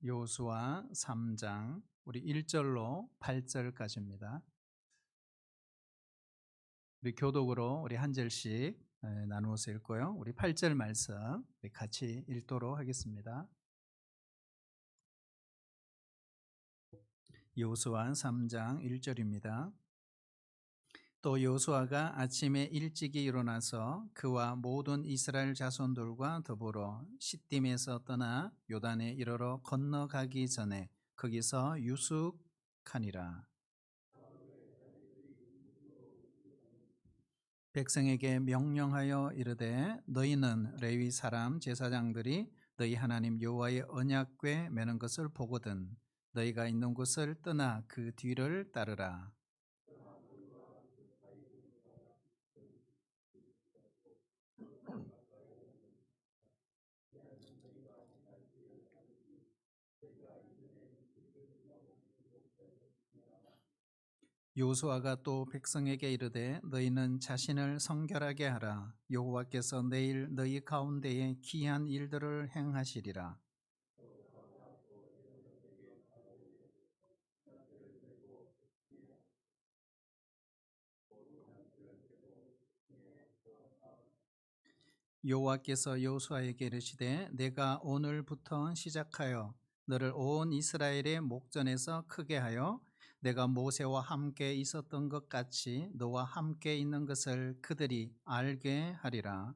여호수아 3장 우리 1절로 8절까지입니다. 우리 교독으로 우리 한 절씩 나누어서 읽고요. 우리 8절 말씀 우리 같이 읽도록 하겠습니다. 여호수아 3장 1절입니다. 또 여호수아가 아침에 일찍이 일어나서 그와 모든 이스라엘 자손들과 더불어 시딤에서 떠나 요단에 이르러 건너가기 전에 거기서 유숙하니라. 백성에게 명령하여 이르되 너희는 레위 사람 제사장들이 너희 하나님 여호와의 언약궤 매는 것을 보거든 너희가 있는 곳을 떠나 그 뒤를 따르라. 여호수아가 또 백성에게 이르되 너희는 자신을 성결하게 하라. 여호와께서 내일 너희 가운데에 기이한 일들을 행하시리라. 여호와께서 여호수아에게 이르시되 내가 오늘부터 시작하여 너를 온 이스라엘의 목전에서 크게 하여 내가 모세와 함께 있었던 것 같이 너와 함께 있는 것을 그들이 알게 하리라.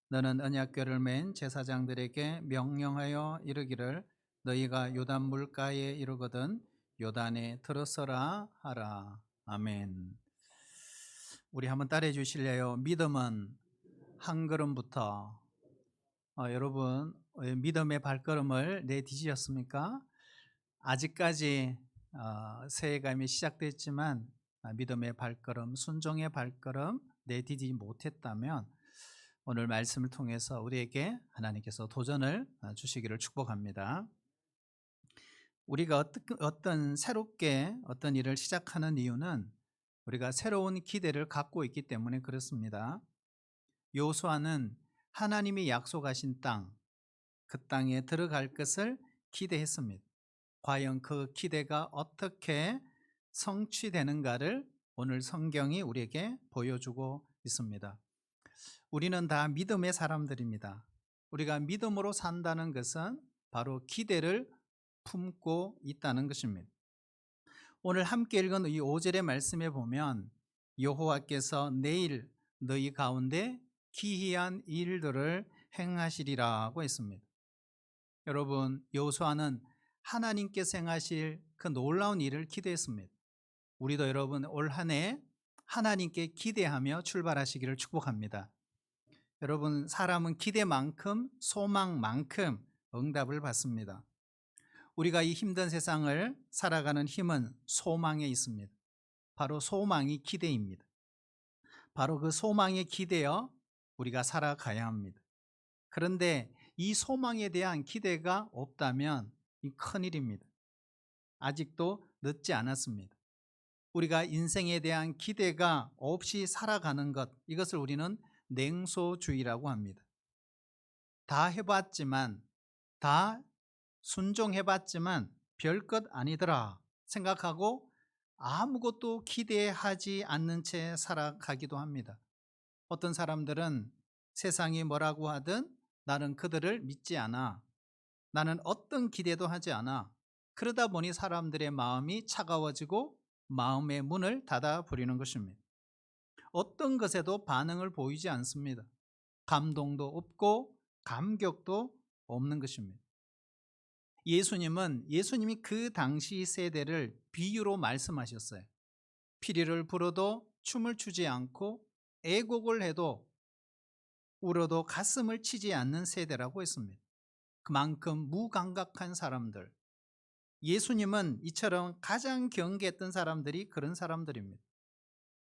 너는 언약궤를 맨 제사장들에게 명령하여 이르기를 너희가 요단 물가에 이르거든 요단에 들어서라 하라. 아멘. 우리 한번 따라해 주실래요? 믿음은 한 걸음부터. 여러분 믿음의 발걸음을 내디디셨습니까? 아직까지 새해감이 시작됐지만 믿음의 발걸음, 순종의 발걸음 내디디지 못했다면 오늘 말씀을 통해서 우리에게 하나님께서 도전을 주시기를 축복합니다. 우리가 어떤 새롭게 어떤 일을 시작하는 이유는 우리가 새로운 기대를 갖고 있기 때문에 그렇습니다. 여호수아는 하나님이 약속하신 땅, 그 땅에 들어갈 것을 기대했습니다. 과연 그 기대가 어떻게 성취되는가를 오늘 성경이 우리에게 보여주고 있습니다. 우리는 다 믿음의 사람들입니다. 우리가 믿음으로 산다는 것은 바로 기대를 품고 있다는 것입니다. 오늘 함께 읽은 이 5절의 말씀에 보면 여호와께서 내일 너희 가운데 기이한 일들을 행하시리라고 했습니다. 여러분, 여호수아는 하나님께서 행하실 그 놀라운 일을 기대했습니다. 우리도 여러분 올 한 해 하나님께 기대하며 출발하시기를 축복합니다. 여러분, 사람은 기대만큼 소망만큼 응답을 받습니다. 우리가 이 힘든 세상을 살아가는 힘은 소망에 있습니다. 바로 소망이 기대입니다. 바로 그 소망에 기대어 우리가 살아가야 합니다. 그런데 이 소망에 대한 기대가 없다면 이 큰일입니다. 아직도 늦지 않았습니다. 우리가 인생에 대한 기대가 없이 살아가는 것, 이것을 우리는 냉소주의라고 합니다. 다 해봤지만, 다 순종해봤지만 별것 아니더라 생각하고 아무것도 기대하지 않는 채 살아가기도 합니다. 어떤 사람들은 세상이 뭐라고 하든 나는 그들을 믿지 않아. 나는 어떤 기대도 하지 않아. 그러다 보니 사람들의 마음이 차가워지고 마음의 문을 닫아 버리는 것입니다. 어떤 것에도 반응을 보이지 않습니다. 감동도 없고 감격도 없는 것입니다. 예수님이 그 당시 세대를 비유로 말씀하셨어요. 피리를 불어도 춤을 추지 않고 애곡을 해도 울어도 가슴을 치지 않는 세대라고 했습니다. 그만큼 무감각한 사람들. 예수님은 이처럼 가장 경계했던 사람들이 그런 사람들입니다.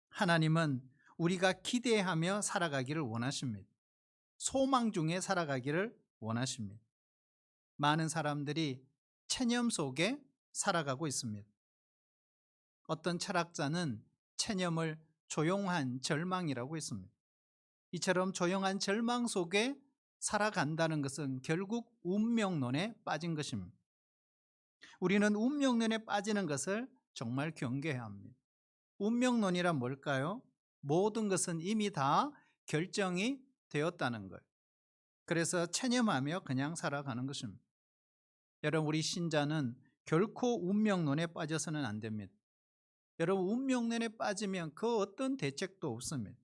하나님은 우리가 기대하며 살아가기를 원하십니다. 소망 중에 살아가기를 원하십니다. 많은 사람들이 체념 속에 살아가고 있습니다. 어떤 철학자는 체념을 조용한 절망이라고 했습니다. 이처럼 조용한 절망 속에 살아간다는 것은 결국 운명론에 빠진 것입니다. 우리는 운명론에 빠지는 것을 정말 경계해야 합니다. 운명론이란 뭘까요? 모든 것은 이미 다 결정이 되었다는 걸. 그래서 체념하며 그냥 살아가는 것입니다. 여러분, 우리 신자는 결코 운명론에 빠져서는 안 됩니다. 여러분, 운명론에 빠지면 그 어떤 대책도 없습니다.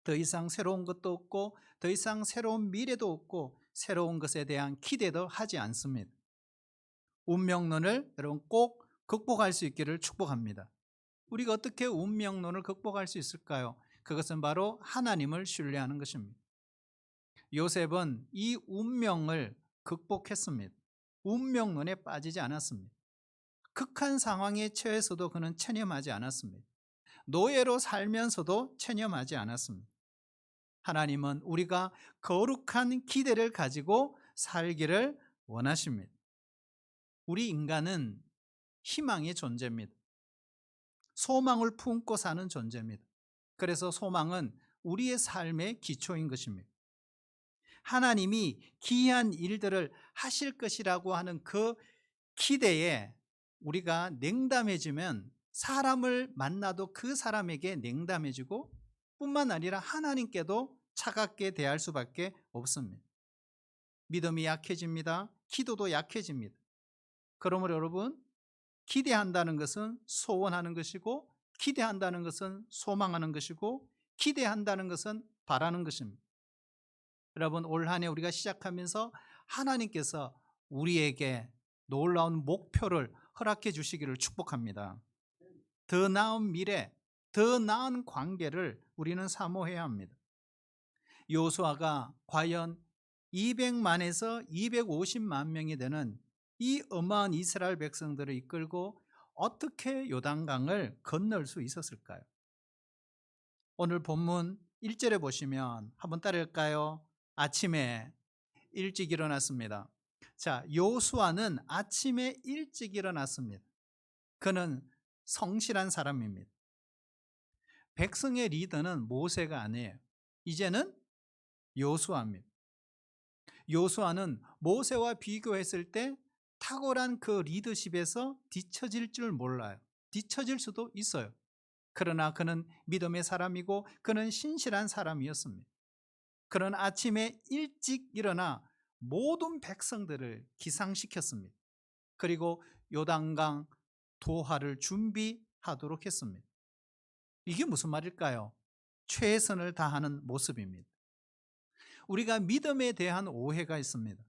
더 이상 새로운 것도 없고, 더 이상 새로운 미래도 없고, 새로운 것에 대한 기대도 하지 않습니다. 운명론을 여러분 꼭 극복할 수 있기를 축복합니다. 우리가 어떻게 운명론을 극복할 수 있을까요? 그것은 바로 하나님을 신뢰하는 것입니다. 요셉은 이 운명을 극복했습니다. 운명론에 빠지지 않았습니다. 극한 상황에 처해서도 그는 체념하지 않았습니다. 노예로 살면서도 체념하지 않았습니다. 하나님은 우리가 거룩한 기대를 가지고 살기를 원하십니다. 우리 인간은 희망의 존재입니다. 소망을 품고 사는 존재입니다. 그래서 소망은 우리의 삶의 기초인 것입니다. 하나님이 기이한 일들을 하실 것이라고 하는 그 기대에 우리가 냉담해지면 사람을 만나도 그 사람에게 냉담해지고 뿐만 아니라 하나님께도 차갑게 대할 수밖에 없습니다. 믿음이 약해집니다. 기도도 약해집니다. 그러므로 여러분, 기대한다는 것은 소원하는 것이고, 기대한다는 것은 소망하는 것이고, 기대한다는 것은 바라는 것입니다. 여러분, 올 한 해 우리가 시작하면서 하나님께서 우리에게 놀라운 목표를 허락해 주시기를 축복합니다. 더 나은 미래, 더 나은 관계를 우리는 사모해야 합니다. 여호수아가 과연 200만에서 250만 명이 되는 이 어마한 이스라엘 백성들을 이끌고 어떻게 요단강을 건널 수 있었을까요? 오늘 본문 1절에 보시면 한번 따라할까요? 아침에 일찍 일어났습니다. 자, 여호수아는 아침에 일찍 일어났습니다. 그는 성실한 사람입니다. 백성의 리더는 모세가 아니에요. 이제는 여호수아입니다. 여호수아는 모세와 비교했을 때 탁월한 그 리더십에서 뒤처질 줄 몰라요. 뒤처질 수도 있어요. 그러나 그는 믿음의 사람이고 그는 신실한 사람이었습니다. 그는 아침에 일찍 일어나 모든 백성들을 기상시켰습니다. 그리고 요단강 도하를 준비하도록 했습니다. 이게 무슨 말일까요? 최선을 다하는 모습입니다. 우리가 믿음에 대한 오해가 있습니다.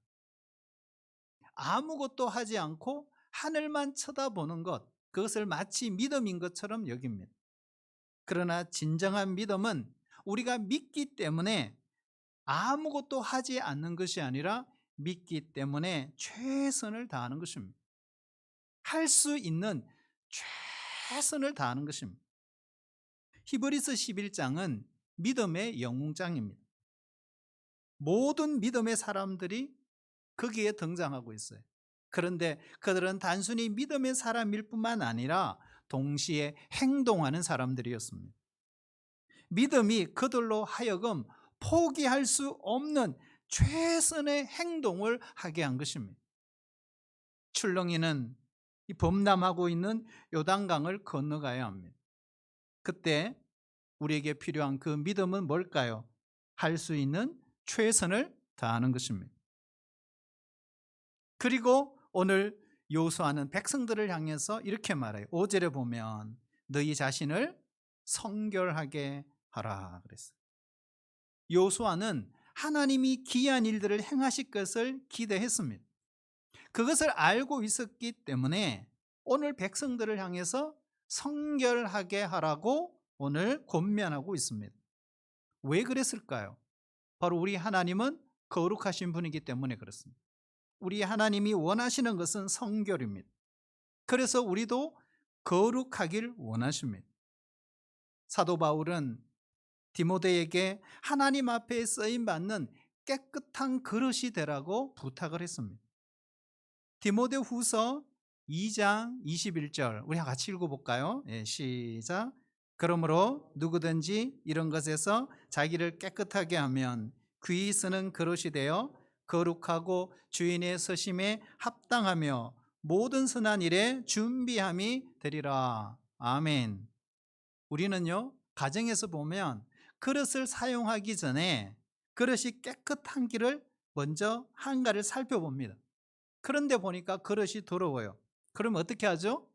아무것도 하지 않고 하늘만 쳐다보는 것, 그것을 마치 믿음인 것처럼 여깁니다. 그러나 진정한 믿음은 우리가 믿기 때문에 아무것도 하지 않는 것이 아니라 믿기 때문에 최선을 다하는 것입니다. 할 수 있는 최선을 다하는 것입니다. 히브리서 11장은 믿음의 영웅장입니다. 모든 믿음의 사람들이 거기에 등장하고 있어요. 그런데 그들은 단순히 믿음의 사람일 뿐만 아니라 동시에 행동하는 사람들이었습니다. 믿음이 그들로 하여금 포기할 수 없는 최선의 행동을 하게 한 것입니다. 출렁이는 이 범람하고 있는 요단강을 건너가야 합니다. 그때 우리에게 필요한 그 믿음은 뭘까요? 할 수 있는 최선을 다하는 것입니다. 그리고 오늘 여호수아는 백성들을 향해서 이렇게 말해요. 5절에 보면 너희 자신을 성결하게 하라 그랬어요. 여호수아는 하나님이 기이한 일들을 행하실 것을 기대했습니다. 그것을 알고 있었기 때문에 오늘 백성들을 향해서 성결하게 하라고 오늘 권면하고 있습니다. 왜 그랬을까요? 바로 우리 하나님은 거룩하신 분이기 때문에 그렇습니다. 우리 하나님이 원하시는 것은 성결입니다. 그래서 우리도 거룩하길 원하십니다. 사도 바울은 디모데에게 하나님 앞에 쓰임받는 깨끗한 그릇이 되라고 부탁을 했습니다. 디모데 후서 2장 21절 우리 같이 읽어볼까요? 시작. 그러므로 누구든지 이런 것에서 자기를 깨끗하게 하면 귀히 쓰는 그릇이 되어 거룩하고 주인의 서심에 합당하며 모든 선한 일에 준비함이 되리라. 아멘. 우리는요, 가정에서 보면 그릇을 사용하기 전에 그릇이 깨끗한지를 먼저 한가를 살펴봅니다. 그런데 보니까 그릇이 더러워요. 그럼 어떻게 하죠?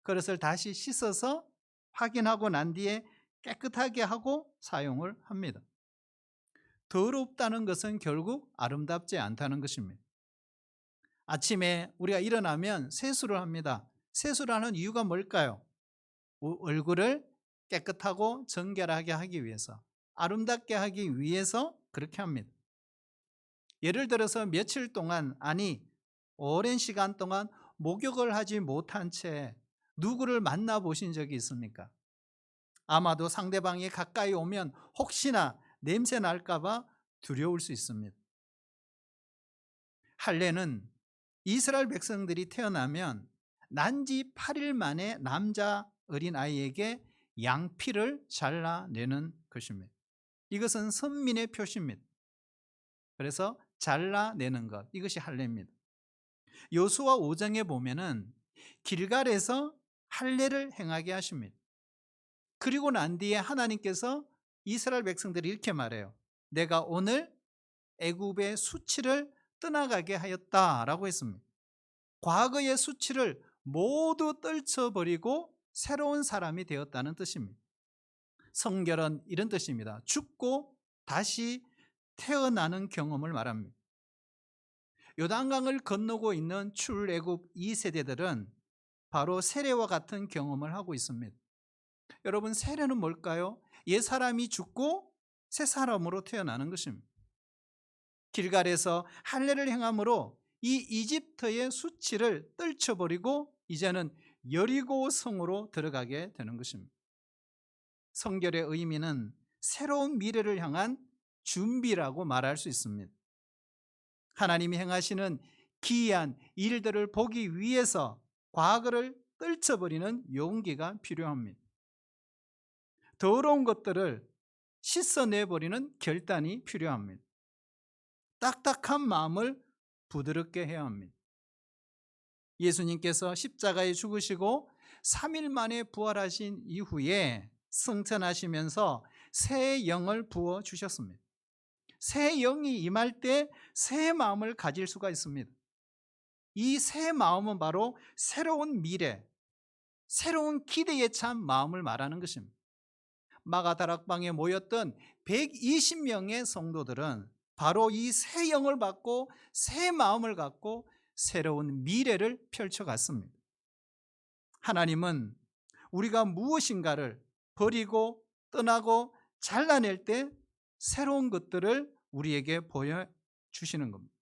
그릇을 다시 씻어서 확인하고 난 뒤에 깨끗하게 하고 사용을 합니다. 더럽다는 것은 결국 아름답지 않다는 것입니다. 아침에 우리가 일어나면 세수를 합니다. 세수를 하는 이유가 뭘까요? 얼굴을 깨끗하고 정결하게 하기 위해서, 아름답게 하기 위해서 그렇게 합니다. 예를 들어서 며칠 동안, 아니 오랜 시간 동안 목욕을 하지 못한 채 누구를 만나보신 적이 있습니까? 아마도 상대방이 가까이 오면 혹시나 냄새 날까 봐 두려울 수 있습니다. 할례는 이스라엘 백성들이 태어나면 난지 8일 만에 남자 어린아이에게 양피를 잘라내는 것입니다. 이것은 선민의 표시입니다. 그래서 잘라내는 것, 이것이 할례입니다. 여호수아 5장에 보면은 길갈에서 할례를 행하게 하십니다. 그리고 난 뒤에 하나님께서 이스라엘 백성들이 이렇게 말해요. 내가 오늘 애굽의 수치를 떠나가게 하였다라고 했습니다. 과거의 수치를 모두 떨쳐버리고 새로운 사람이 되었다는 뜻입니다. 성결은 이런 뜻입니다. 죽고 다시 태어나는 경험을 말합니다. 요단강을 건너고 있는 출애굽 2세대들은 바로 세례와 같은 경험을 하고 있습니다. 여러분, 세례는 뭘까요? 옛 사람이 죽고 새 사람으로 태어나는 것입니다. 길갈에서 할례를 행함으로 이 이집트의 수치를 떨쳐버리고 이제는 여리고 성으로 들어가게 되는 것입니다. 성결의 의미는 새로운 미래를 향한 준비라고 말할 수 있습니다. 하나님이 행하시는 기이한 일들을 보기 위해서 과거를 떨쳐버리는 용기가 필요합니다. 더러운 것들을 씻어내버리는 결단이 필요합니다. 딱딱한 마음을 부드럽게 해야 합니다. 예수님께서 십자가에 죽으시고 3일 만에 부활하신 이후에 승천하시면서 새 영을 부어주셨습니다. 새 영이 임할 때 새 마음을 가질 수가 있습니다. 이 새 마음은 바로 새로운 미래, 새로운 기대에 찬 마음을 말하는 것입니다. 마가다락방에 모였던 120명의 성도들은 바로 이 새 영을 받고 새 마음을 갖고 새로운 미래를 펼쳐갔습니다. 하나님은 우리가 무엇인가를 버리고 떠나고 잘라낼 때 새로운 것들을 우리에게 보여주시는 겁니다.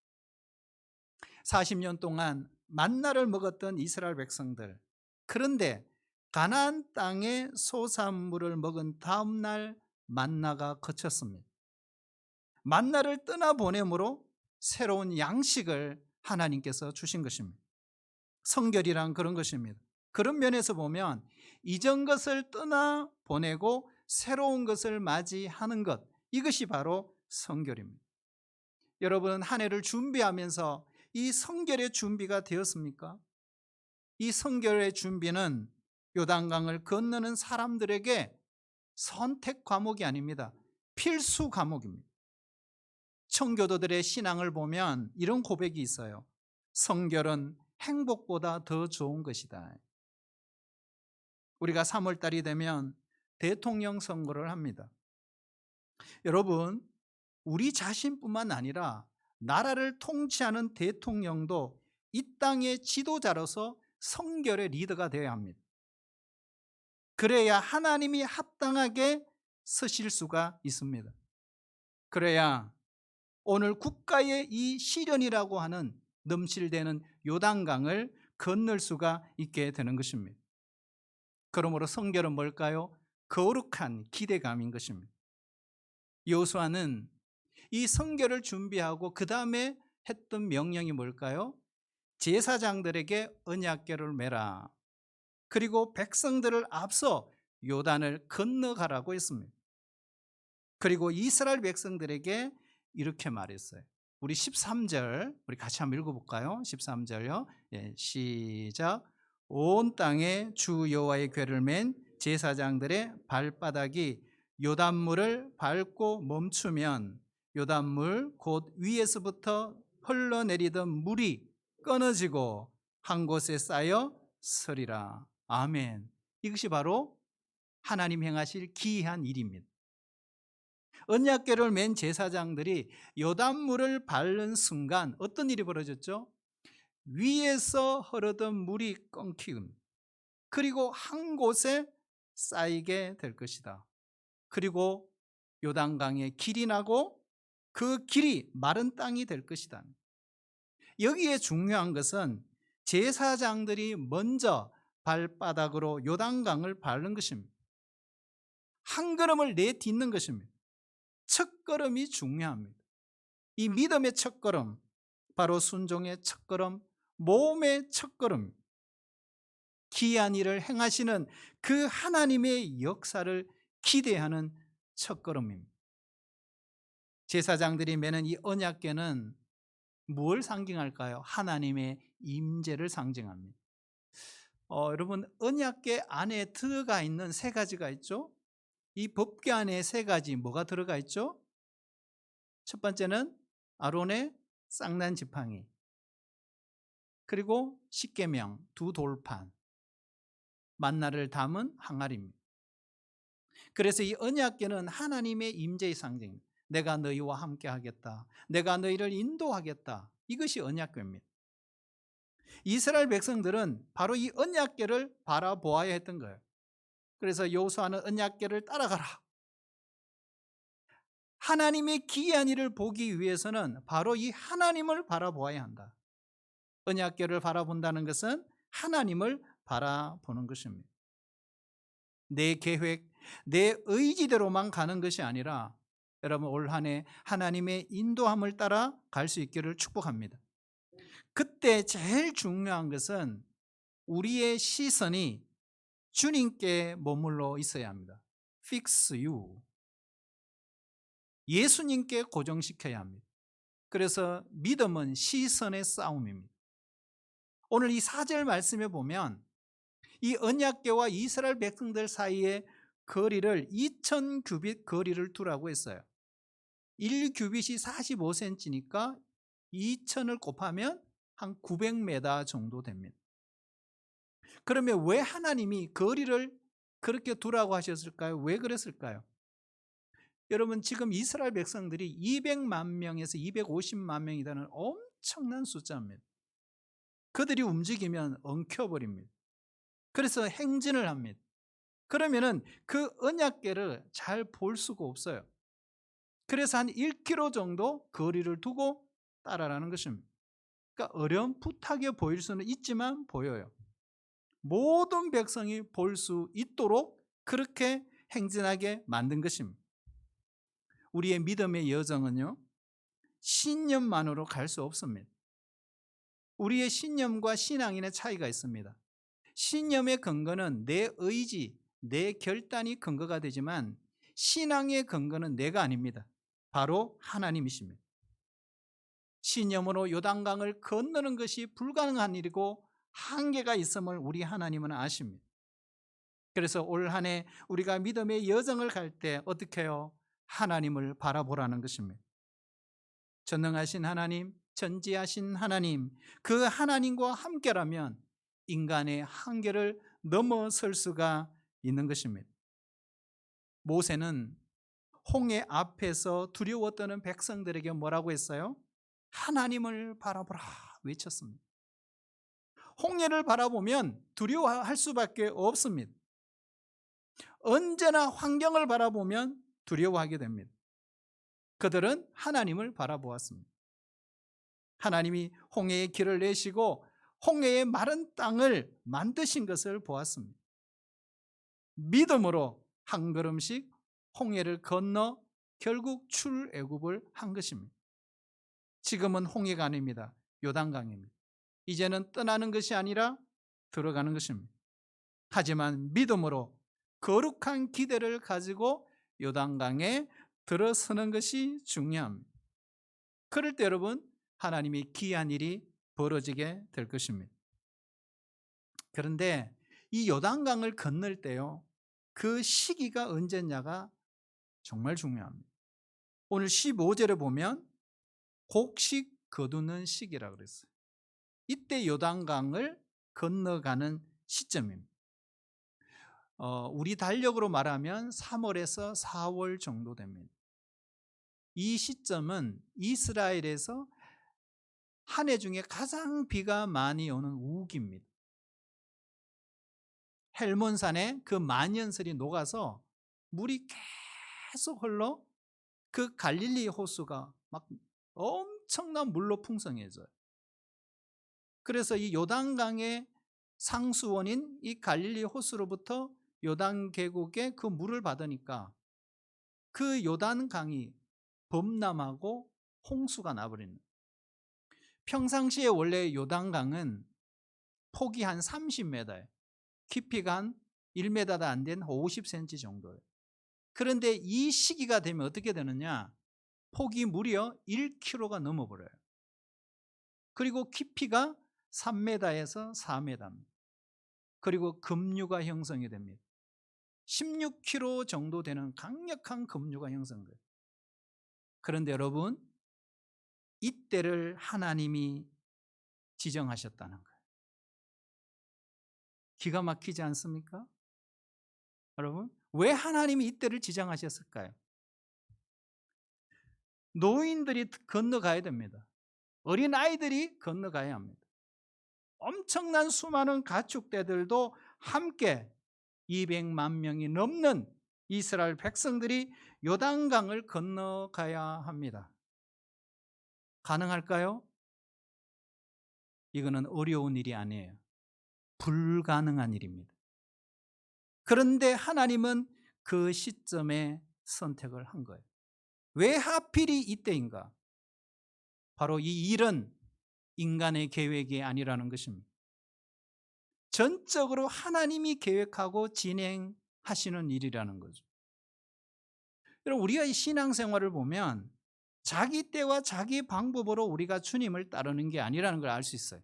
40년 동안 만나를 먹었던 이스라엘 백성들, 그런데 가나안 땅의 소산물을 먹은 다음 날 만나가 거쳤습니다. 만나를 떠나보내므로 새로운 양식을 하나님께서 주신 것입니다. 성결이란 그런 것입니다. 그런 면에서 보면 이전 것을 떠나보내고 새로운 것을 맞이하는 것, 이것이 바로 성결입니다. 여러분, 한 해를 준비하면서 이 성결의 준비가 되었습니까? 이 성결의 준비는 요단강을 건너는 사람들에게 선택 과목이 아닙니다. 필수 과목입니다. 청교도들의 신앙을 보면 이런 고백이 있어요. 성결은 행복보다 더 좋은 것이다. 우리가 3월 달이 되면 대통령 선거를 합니다. 여러분, 우리 자신뿐만 아니라 나라를 통치하는 대통령도 이 땅의 지도자로서 성결의 리더가 되어야 합니다. 그래야 하나님이 합당하게 서실 수가 있습니다. 그래야 오늘 국가의 이 시련이라고 하는 넘실대는 요단강을 건널 수가 있게 되는 것입니다. 그러므로 성결은 뭘까요? 거룩한 기대감인 것입니다. 여호수아는 이 성결을 준비하고 그 다음에 했던 명령이 뭘까요? 제사장들에게 언약궤를 메라. 그리고 백성들을 앞서 요단을 건너가라고 했습니다. 그리고 이스라엘 백성들에게 이렇게 말했어요. 우리 13절 우리 같이 한번 읽어볼까요? 13절요. 예, 시작. 온 땅에 주 여호와의 궤를 맨 제사장들의 발바닥이 요단물을 밟고 멈추면 요단물 곧 위에서부터 흘러내리던 물이 끊어지고 한 곳에 쌓여 서리라. 아멘. 이것이 바로 하나님 행하실 기이한 일입니다. 언약궤를 맨 제사장들이 요단물을 밟는 순간 어떤 일이 벌어졌죠? 위에서 흐르던 물이 끊기고 그리고 한 곳에 쌓이게 될 것이다. 그리고 요단강에 길이 나고 그 길이 마른 땅이 될 것이다. 여기에 중요한 것은 제사장들이 먼저 발바닥으로 요단강을 밟는 것입니다. 한 걸음을 내딛는 것입니다. 첫걸음이 중요합니다. 이 믿음의 첫걸음, 바로 순종의 첫걸음, 모험의 첫걸음, 기이한 일을 행하시는 그 하나님의 역사를 기대하는 첫걸음입니다. 제사장들이 매는 이 언약궤는 무엇을 상징할까요? 하나님의 임재를 상징합니다. 여러분, 언약궤 안에 들어가 있는 세 가지가 있죠. 이 법궤 안에 세 가지 뭐가 들어가 있죠? 첫 번째는 아론의 쌍난 지팡이, 그리고 십계명 두 돌판, 만나를 담은 항아리입니다. 그래서 이 언약궤는 하나님의 임재의 상징입니다. 내가 너희와 함께 하겠다, 내가 너희를 인도하겠다, 이것이 언약궤입니다. 이스라엘 백성들은 바로 이 언약궤를 바라보아야 했던 거예요. 그래서 여호수아는 언약궤를 따라가라. 하나님의 기이한 일을 보기 위해서는 바로 이 하나님을 바라보아야 한다. 언약궤를 바라본다는 것은 하나님을 바라보는 것입니다. 내 계획, 내 의지대로만 가는 것이 아니라 여러분 올 한 해 하나님의 인도함을 따라 갈 수 있기를 축복합니다. 그때 제일 중요한 것은 우리의 시선이 주님께 머물러 있어야 합니다. Fix you. 예수님께 고정시켜야 합니다. 그래서 믿음은 시선의 싸움입니다. 오늘 이 4절 말씀에 보면 이 언약궤와 이스라엘 백성들 사이의 거리를 2000규빗 거리를 두라고 했어요. 1규빗이 45cm니까 2000을 곱하면 한 900m 정도 됩니다. 그러면 왜 하나님이 거리를 그렇게 두라고 하셨을까요? 왜 그랬을까요? 여러분, 지금 이스라엘 백성들이 200만 명에서 250만 명이라는 엄청난 숫자입니다. 그들이 움직이면 엉켜버립니다. 그래서 행진을 합니다. 그러면은 그 언약궤를 잘 볼 수가 없어요. 그래서 한 1km 정도 거리를 두고 따라라는 것입니다. 그러니까 어렴풋하게 보일 수는 있지만 보여요. 모든 백성이 볼 수 있도록 그렇게 행진하게 만든 것입니다. 우리의 믿음의 여정은요, 신념만으로 갈 수 없습니다. 우리의 신념과 신앙인의 차이가 있습니다. 신념의 근거는 내 의지, 내 결단이 근거가 되지만 신앙의 근거는 내가 아닙니다. 바로 하나님이십니다. 신념으로 요단강을 건너는 것이 불가능한 일이고 한계가 있음을 우리 하나님은 아십니다. 그래서 올 한 해 우리가 믿음의 여정을 갈 때 어떻게 해요? 하나님을 바라보라는 것입니다. 전능하신 하나님, 전지하신 하나님, 그 하나님과 함께라면 인간의 한계를 넘어설 수가 있는 것입니다. 모세는 홍해 앞에서 두려워 떠는 백성들에게 뭐라고 했어요? 하나님을 바라보라 외쳤습니다. 홍해를 바라보면 두려워할 수밖에 없습니다. 언제나 환경을 바라보면 두려워하게 됩니다. 그들은 하나님을 바라보았습니다. 하나님이 홍해의 길을 내시고 홍해의 마른 땅을 만드신 것을 보았습니다. 믿음으로 한 걸음씩 홍해를 건너 결국 출애굽을 한 것입니다. 지금은 홍해가 아닙니다. 요단강입니다. 이제는 떠나는 것이 아니라 들어가는 것입니다. 하지만 믿음으로 거룩한 기대를 가지고 요단강에 들어서는 것이 중요합니다. 그럴 때 여러분 하나님이 기이한 일이 벌어지게 될 것입니다. 그런데 이 요단강을 건널 때요, 그 시기가 언제냐가 정말 중요합니다. 오늘 15절에 보면 곡식 거두는 시기라 그랬어요. 이때 요단강을 건너가는 시점입니다. 우리 달력으로 말하면 3월에서 4월 정도 됩니다. 이 시점은 이스라엘에서 한 해 중에 가장 비가 많이 오는 우기입니다. 헬몬산에 그 만연설이 녹아서 물이 계속 흘러 그 갈릴리 호수가 막 엄청난 물로 풍성해져요. 그래서 이 요단강의 상수원인 이 갈릴리 호수로부터 요단 계곡에 그 물을 받으니까 그 요단강이 범람하고 홍수가 나버리는. 평상시에 원래 요단강은 폭이 한 30m예요. 깊이가 한 1m도 안 된 50cm 정도예요. 그런데 이 시기가 되면 어떻게 되느냐? 폭이 무려 1km가 넘어버려요. 그리고 깊이가 3m에서 4m입니다. 그리고 급류가 형성이 됩니다. 16km 정도 되는 강력한 급류가 형성돼요. 그런데 여러분, 이때를 하나님이 지정하셨다는 거예요. 기가 막히지 않습니까? 여러분, 왜 하나님이 이때를 지정하셨을까요? 노인들이 건너가야 됩니다. 어린아이들이 건너가야 합니다. 엄청난 수많은 가축대들도 함께 200만 명이 넘는 이스라엘 백성들이 요단강을 건너가야 합니다. 가능할까요? 이거는 어려운 일이 아니에요. 불가능한 일입니다. 그런데 하나님은 그 시점에 선택을 한 거예요. 왜 하필이 이때인가? 바로 이 일은 인간의 계획이 아니라는 것입니다. 전적으로 하나님이 계획하고 진행하시는 일이라는 거죠. 여러분, 우리가 이 신앙생활을 보면 자기 때와 자기 방법으로 우리가 주님을 따르는 게 아니라는 걸 알 수 있어요.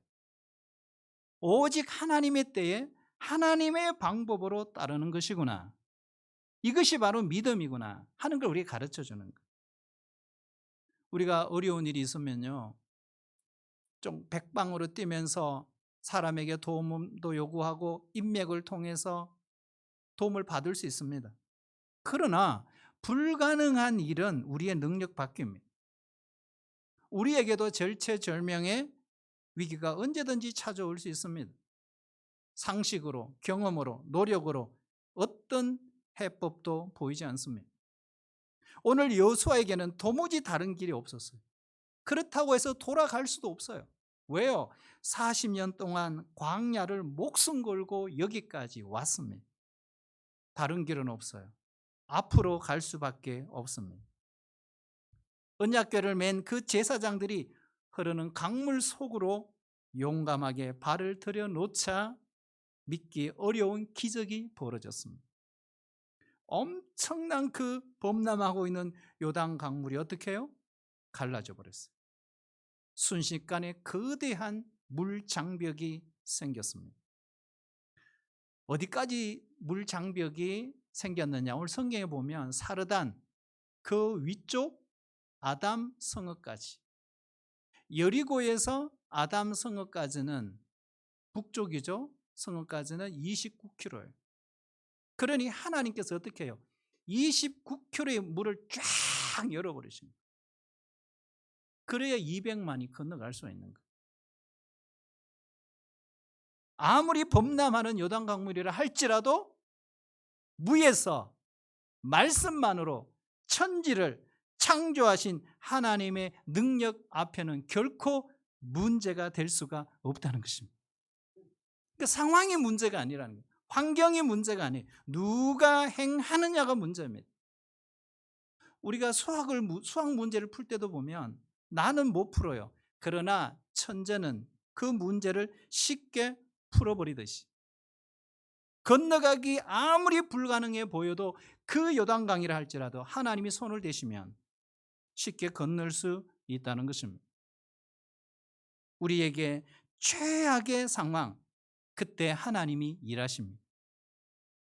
오직 하나님의 때에 하나님의 방법으로 따르는 것이구나. 이것이 바로 믿음이구나 하는 걸 우리가 가르쳐 주는 거예요. 우리가 어려운 일이 있으면요, 좀 백방으로 뛰면서 사람에게 도움도 요구하고 인맥을 통해서 도움을 받을 수 있습니다. 그러나 불가능한 일은 우리의 능력 밖입니다. 우리에게도 절체절명의 위기가 언제든지 찾아올 수 있습니다. 상식으로, 경험으로, 노력으로 어떤 해법도 보이지 않습니다. 오늘 여호수아에게는 도무지 다른 길이 없었어요. 그렇다고 해서 돌아갈 수도 없어요. 왜요? 40년 동안 광야를 목숨 걸고 여기까지 왔습니다. 다른 길은 없어요. 앞으로 갈 수밖에 없습니다. 언약궤를 맨 그 제사장들이 흐르는 강물 속으로 용감하게 발을 들여놓자 믿기 어려운 기적이 벌어졌습니다. 엄청난 그 범람하고 있는 요단 강물이 어떻게 해요? 갈라져 버렸어요. 순식간에 거대한 물장벽이 생겼습니다. 어디까지 물장벽이 생겼느냐? 오늘 성경에 보면 사르단 그 위쪽 아담 성읍까지, 여리고에서 아담 성읍까지는 북쪽이죠. 성읍까지는 29km예요. 그러니 하나님께서 어떻게 해요? 29km의 물을 쫙 열어버리십니다. 그래야 200만이 건너갈 수 있는 거예요. 아무리 범람하는 요단강물이라 할지라도 무에서 말씀만으로 천지를 창조하신 하나님의 능력 앞에는 결코 문제가 될 수가 없다는 것입니다. 그러니까 상황이 문제가 아니라는 거예요. 환경이 문제가 아니에요. 누가 행하느냐가 문제입니다. 우리가 수학 문제를 풀 때도 보면 나는 못 풀어요. 그러나 천재는 그 문제를 쉽게 풀어버리듯이 건너가기 아무리 불가능해 보여도 그 요단강이라 할지라도 하나님이 손을 대시면 쉽게 건널 수 있다는 것입니다. 우리에게 최악의 상황, 그때 하나님이 일하십니다.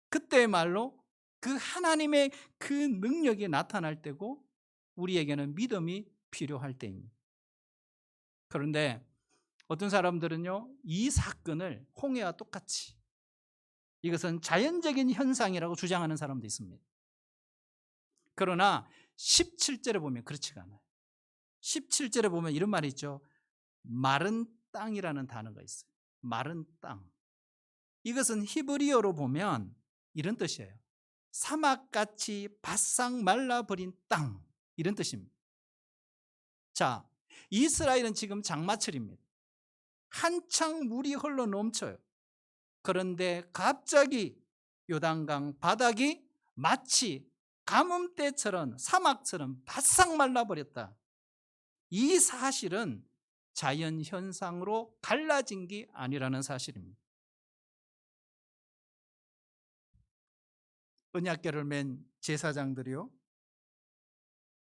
그때말로 그 하나님의 그 능력이 나타날 때고 우리에게는 믿음이 필요할 때입니다. 그런데 어떤 사람들은요, 이 사건을 홍해와 똑같이 이것은 자연적인 현상이라고 주장하는 사람도 있습니다. 그러나 17절에 보면 그렇지가 않아요. 17절에 보면 이런 말이 있죠. 마른 땅이라는 단어가 있어요. 마른 땅. 이것은 히브리어로 보면 이런 뜻이에요. 사막같이 바싹 말라버린 땅, 이런 뜻입니다. 자, 이스라엘은 지금 장마철입니다. 한창 물이 흘러 넘쳐요. 그런데 갑자기 요단강 바닥이 마치 가뭄때처럼 사막처럼 바싹 말라버렸다. 이 사실은 자연현상으로 갈라진 게 아니라는 사실입니다. 언약궤를 맨 제사장들이요,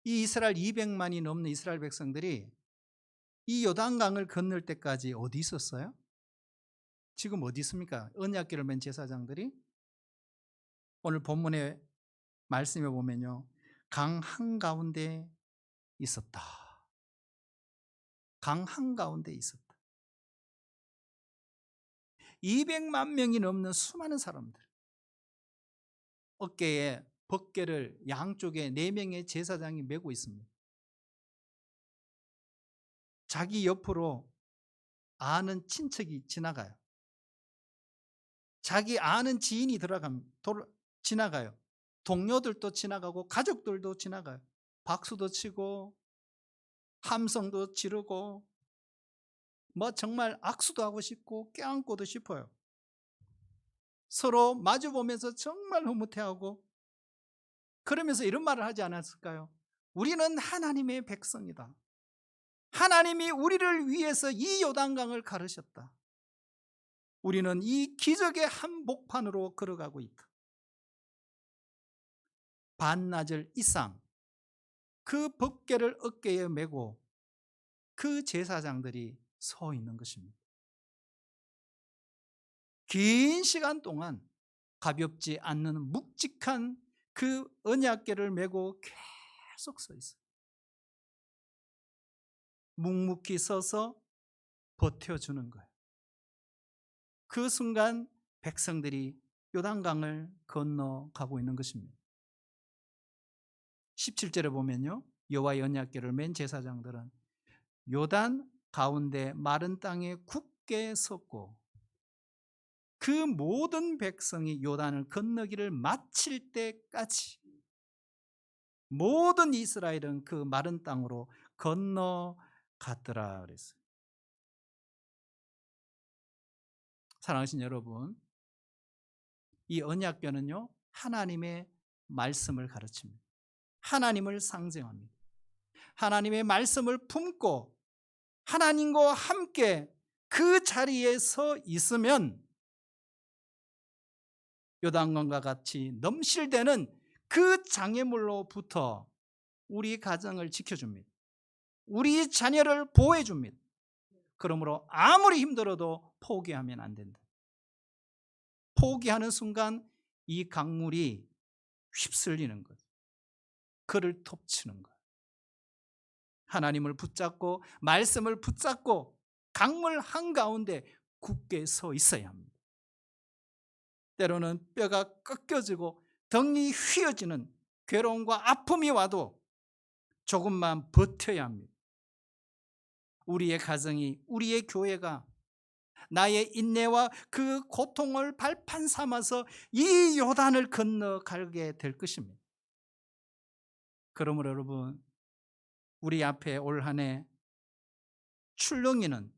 이 이스라엘 200만이 넘는 이스라엘 백성들이 이 요단강을 건널 때까지 어디 있었어요? 지금 어디 있습니까? 언약궤를 맨 제사장들이 오늘 본문의 말씀에 보면요, 강 한가운데 있었다. 강 한가운데 있었다. 200만 명이 넘는 수많은 사람들, 어깨에 벗개를 양쪽에 4명의 제사장이 메고 있습니다. 자기 옆으로 아는 친척이 지나가요. 자기 아는 지인이 지나가요. 동료들도 지나가고 가족들도 지나가요. 박수도 치고 함성도 지르고 뭐 정말 악수도 하고 싶고 껴안고도 싶어요. 서로 마주보면서 정말 흐뭇해하고 그러면서 이런 말을 하지 않았을까요? 우리는 하나님의 백성이다. 하나님이 우리를 위해서 이 요단강을 가르셨다. 우리는 이 기적의 한복판으로 걸어가고 있다. 반나절 이상 그 벗개를 어깨에 메고 그 제사장들이 서 있는 것입니다. 긴 시간 동안 가볍지 않는 묵직한 그 언약궤를 메고 계속 서 있어요. 묵묵히 서서 버텨주는 거예요. 그 순간 백성들이 요단강을 건너가고 있는 것입니다. 17절에 보면요, 여호와의 언약궤를 맨 제사장들은 요단 가운데 마른 땅에 굳게 섰고 그 모든 백성이 요단을 건너기를 마칠 때까지 모든 이스라엘은 그 마른 땅으로 건너갔더라 그랬어요. 사랑하신 여러분, 이 언약궤는요, 하나님의 말씀을 가르칩니다. 하나님을 상징합니다. 하나님의 말씀을 품고 하나님과 함께 그 자리에 서 있으면 요단강과 같이 넘실대는 그 장애물로부터 우리 가정을 지켜줍니다. 우리 자녀를 보호해줍니다. 그러므로 아무리 힘들어도 포기하면 안 된다. 포기하는 순간 이 강물이 휩쓸리는 것, 그를 덮치는 것. 하나님을 붙잡고 말씀을 붙잡고 강물 한가운데 굳게 서 있어야 합니다. 때로는 뼈가 꺾여지고 등이 휘어지는 괴로움과 아픔이 와도 조금만 버텨야 합니다. 우리의 가정이, 우리의 교회가 나의 인내와 그 고통을 발판 삼아서 이 요단을 건너가게 될 것입니다. 그러므로 여러분, 우리 앞에 올 한 해 출렁이는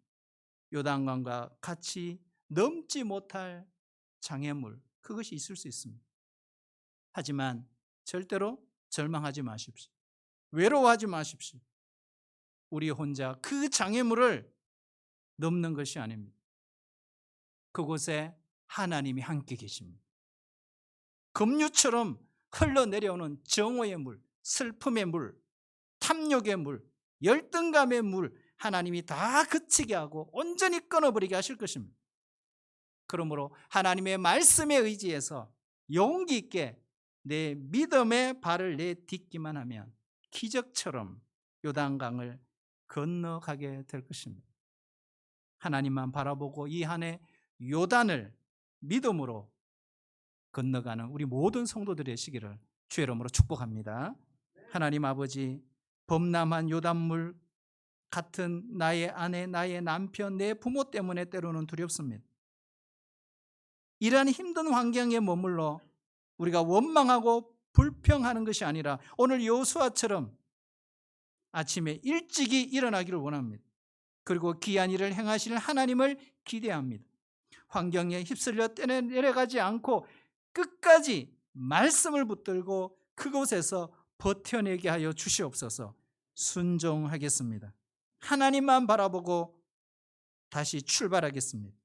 요단강과 같이 넘지 못할 장애물, 그것이 있을 수 있습니다. 하지만 절대로 절망하지 마십시오. 외로워하지 마십시오. 우리 혼자 그 장애물을 넘는 것이 아닙니다. 그곳에 하나님이 함께 계십니다. 급류처럼 흘러내려오는 정오의 물, 슬픔의 물, 탐욕의 물, 열등감의 물 하나님이 다 그치게 하고 온전히 끊어버리게 하실 것입니다. 그러므로 하나님의 말씀에 의지해서 용기 있게 내 믿음의 발을 내딛기만 하면 기적처럼 요단강을 건너가게 될 것입니다. 하나님만 바라보고 이 한 해 요단을 믿음으로 건너가는 우리 모든 성도들의 시기를 주의 이름으로 축복합니다. 하나님 아버지, 범람한 요단물 같은 나의 아내, 나의 남편, 내 부모 때문에 때로는 두렵습니다. 이러한 힘든 환경에 머물러 우리가 원망하고 불평하는 것이 아니라 오늘 요수아처럼 아침에 일찍이 일어나기를 원합니다. 그리고 귀한 일을 행하실 하나님을 기대합니다. 환경에 휩쓸려 내려가지 않고 끝까지 말씀을 붙들고 그곳에서 버텨내게 하여 주시옵소서. 순종하겠습니다. 하나님만 바라보고 다시 출발하겠습니다.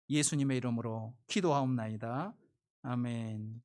예수님의 이름으로 기도하옵나이다. 아멘.